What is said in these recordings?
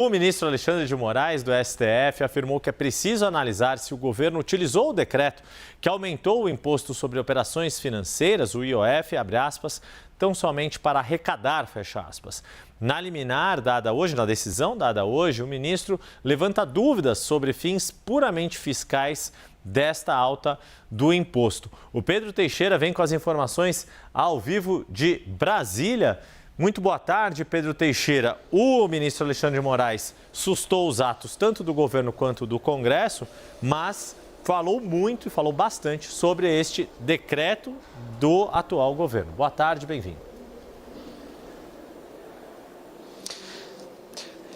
O ministro Alexandre de Moraes, do STF, afirmou que é preciso analisar se o governo utilizou o decreto que aumentou o imposto sobre operações financeiras, o IOF, abre aspas, tão somente para arrecadar, fecha aspas. Na liminar dada hoje, na decisão dada hoje, o ministro levanta dúvidas sobre fins puramente fiscais desta alta do imposto. O Pedro Teixeira vem com as informações ao vivo de Brasília. Muito boa tarde, Pedro Teixeira. O ministro Alexandre de Moraes sustou os atos tanto do governo quanto do Congresso, mas falou muito e falou bastante sobre este decreto do atual governo. Boa tarde, bem-vindo.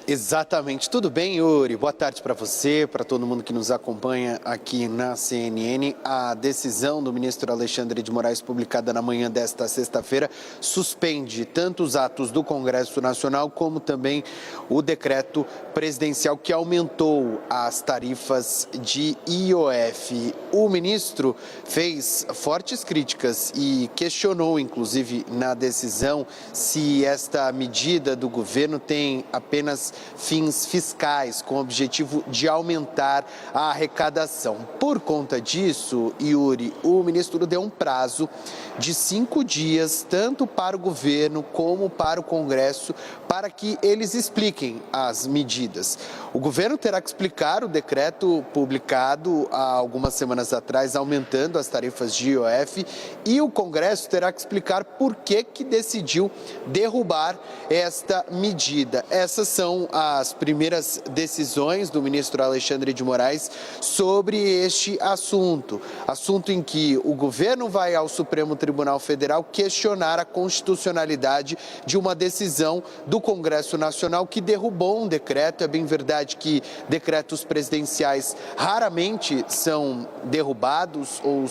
Exatamente. Tudo bem, Yuri? Boa tarde para você, para todo mundo que nos acompanha aqui na CNN. A decisão do ministro Alexandre de Moraes, publicada na manhã desta sexta-feira, suspende tanto os atos do Congresso Nacional como também o decreto presidencial que aumentou as tarifas de IOF. O ministro fez fortes críticas e questionou, inclusive, na decisão, se esta medida do governo tem apenas fins fiscais, com o objetivo de aumentar a arrecadação. Por conta disso, Yuri, o ministro deu um prazo de 5 dias, tanto para o governo como para o Congresso, para que eles expliquem as medidas. O governo terá que explicar o decreto publicado há algumas semanas atrás, aumentando as tarifas de IOF, e o Congresso terá que explicar por que decidiu derrubar esta medida. Essas são as primeiras decisões do ministro Alexandre de Moraes sobre este assunto em que o governo vai ao Supremo Tribunal Federal questionar a constitucionalidade de uma decisão do Congresso Nacional que derrubou um decreto. É bem verdade que decretos presidenciais raramente são derrubados ou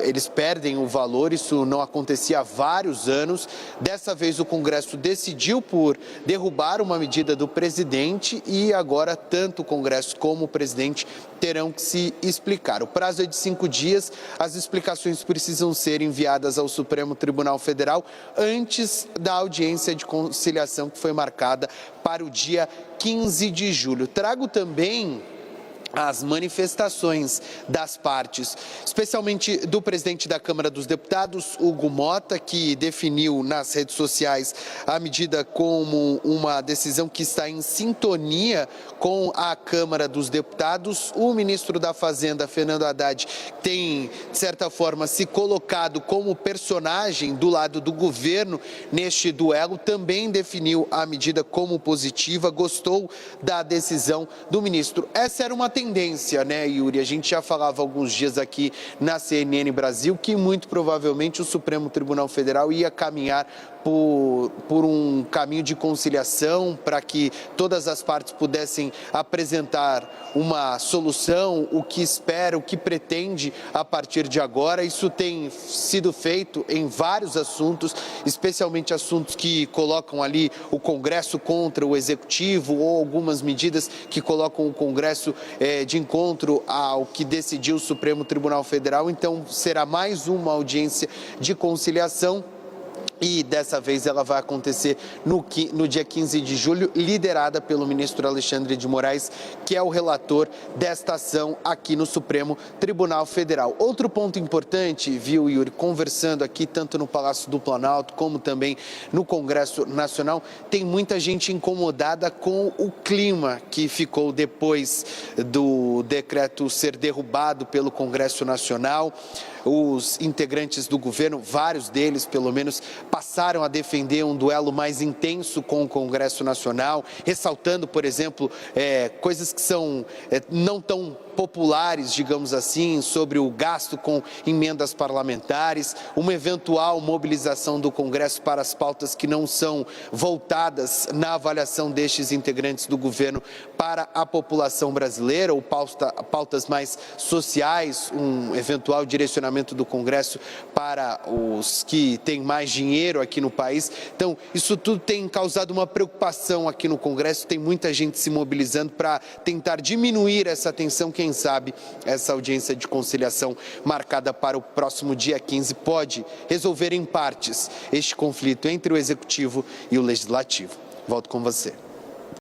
eles perdem o valor, isso não acontecia há vários anos. Dessa vez o Congresso decidiu por derrubar uma medida do presidente e agora tanto o Congresso como o presidente terão que se explicar. O prazo é de 5 dias, as explicações precisam ser enviadas ao Supremo Tribunal Federal antes da audiência de conciliação que foi marcada para o dia 15 de julho. Trago também as manifestações das partes, especialmente do presidente da Câmara dos Deputados, Hugo Motta, que definiu nas redes sociais a medida como uma decisão que está em sintonia com a Câmara dos Deputados. O ministro da Fazenda, Fernando Haddad, tem, de certa forma, se colocado como personagem do lado do governo neste duelo, também definiu a medida como positiva, gostou da decisão do ministro. Essa era uma tendência, né, Yuri? A gente já falava há alguns dias aqui na CNN Brasil que muito provavelmente o Supremo Tribunal Federal ia caminhar por um caminho de conciliação para que todas as partes pudessem apresentar uma solução, o que espera, o que pretende a partir de agora. Isso tem sido feito em vários assuntos, especialmente assuntos que colocam ali o Congresso contra o Executivo ou algumas medidas que colocam o Congresso de encontro ao que decidiu o Supremo Tribunal Federal. Então, será mais uma audiência de conciliação. E dessa vez ela vai acontecer no dia 15 de julho, liderada pelo ministro Alexandre de Moraes, que é o relator desta ação aqui no Supremo Tribunal Federal. Outro ponto importante, viu, Yuri, conversando aqui tanto no Palácio do Planalto como também no Congresso Nacional, tem muita gente incomodada com o clima que ficou depois do decreto ser derrubado pelo Congresso Nacional. Os integrantes do governo, vários deles pelo menos, passaram a defender um duelo mais intenso com o Congresso Nacional, ressaltando, por exemplo, coisas que são não tão populares, digamos assim, sobre o gasto com emendas parlamentares, uma eventual mobilização do Congresso para as pautas que não são voltadas na avaliação destes integrantes do governo para a população brasileira, ou pautas mais sociais, um eventual direcionamento do Congresso para os que têm mais dinheiro aqui no país. Então, isso tudo tem causado uma preocupação aqui no Congresso, tem muita gente se mobilizando para tentar diminuir essa tensão. Quem sabe essa audiência de conciliação marcada para o próximo dia 15 pode resolver em partes este conflito entre o Executivo e o Legislativo. Volto com você.